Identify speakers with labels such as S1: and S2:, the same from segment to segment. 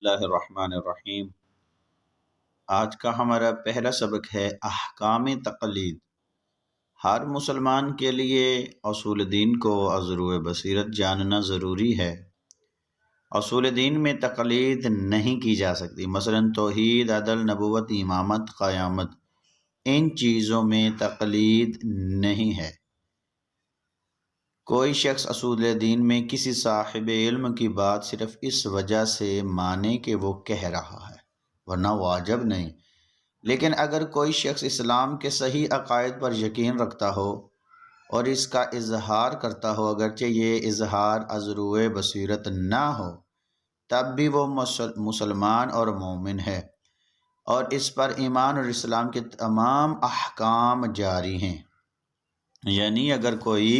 S1: اللہ الرحمن الرحیم۔ آج کا ہمارا پہلا سبق ہے احکام تقلید۔ ہر مسلمان کے لیے اصول دین کو از روئے بصیرت جاننا ضروری ہے۔ اصول دین میں تقلید نہیں کی جا سکتی، مثلا توحید، عدل، نبوت، امامت، قیامت، ان چیزوں میں تقلید نہیں ہے۔ کوئی شخص اصول دین میں کسی صاحب علم کی بات صرف اس وجہ سے مانے کہ وہ کہہ رہا ہے، ورنہ واجب نہیں۔ لیکن اگر کوئی شخص اسلام کے صحیح عقائد پر یقین رکھتا ہو اور اس کا اظہار کرتا ہو، اگرچہ یہ اظہار از روئے بصیرت نہ ہو، تب بھی وہ مسلمان اور مومن ہے، اور اس پر ایمان اور اسلام کے تمام احکام جاری ہیں۔ یعنی اگر کوئی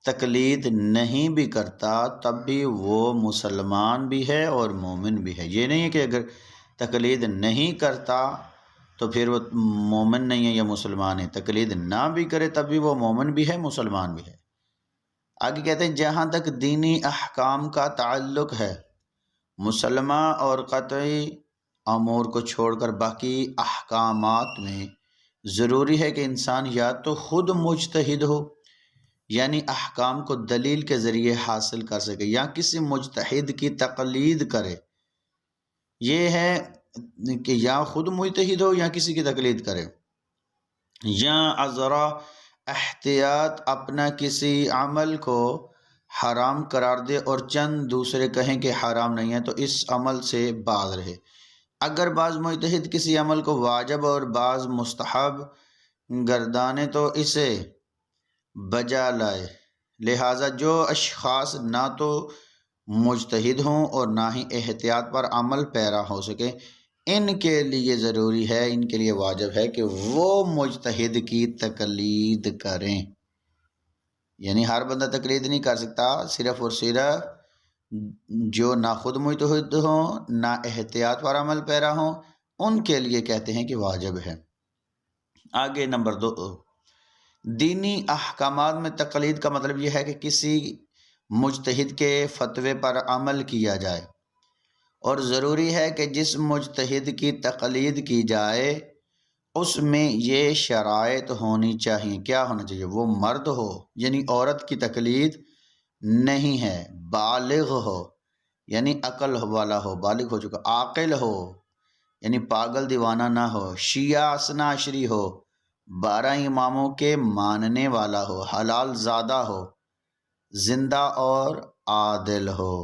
S1: تقلید نہیں بھی کرتا تب بھی وہ مسلمان بھی ہے اور مومن بھی ہے۔ یہ نہیں ہے کہ اگر تقلید نہیں کرتا تو پھر وہ مومن نہیں ہے یا مسلمان ہے، تقلید نہ بھی کرے تب بھی وہ مومن بھی ہے، مسلمان بھی ہے۔ آگے کہتے ہیں جہاں تک دینی احکام کا تعلق ہے، مسلمہ اور قطعی امور کو چھوڑ کر باقی احکامات میں ضروری ہے کہ انسان یا تو خود مجتہد ہو، یعنی احکام کو دلیل کے ذریعے حاصل کر سکے، یا کسی مجتہد کی تقلید کرے۔ یہ ہے کہ یا خود مجتہد ہو یا کسی کی تقلید کرے، یا ذرا احتیاط اپنا کسی عمل کو حرام قرار دے اور چند دوسرے کہیں کہ حرام نہیں ہے تو اس عمل سے باز رہے۔ اگر بعض مجتہد کسی عمل کو واجب اور بعض مستحب گردانے تو اسے بجا لائے۔ لہٰذا جو اشخاص نہ تو مجتہد ہوں اور نہ ہی احتیاط پر عمل پیرا ہو سکے، ان کے لیے ضروری ہے، ان کے لیے واجب ہے کہ وہ مجتہد کی تقلید کریں۔ یعنی ہر بندہ تقلید نہیں کر سکتا، صرف اور صرف جو نہ خود مجتہد ہوں نہ احتیاط پر عمل پیرا ہوں، ان کے لیے کہتے ہیں کہ واجب ہے۔ آگے نمبر 2، دینی احکامات میں تقلید کا مطلب یہ ہے کہ کسی مجتہد کے فتوے پر عمل کیا جائے، اور ضروری ہے کہ جس مجتہد کی تقلید کی جائے اس میں یہ شرائط ہونی چاہیے۔ کیا ہونا چاہیے؟ وہ مرد ہو، یعنی عورت کی تقلید نہیں ہے، بالغ ہو یعنی عقل والا ہو، بالغ ہو چکا، عاقل ہو یعنی پاگل دیوانہ نہ ہو، شیعہ اثنا عشری ہو، 12 اماموں کے ماننے والا ہو، حلال زادہ ہو، زندہ اور عادل ہو۔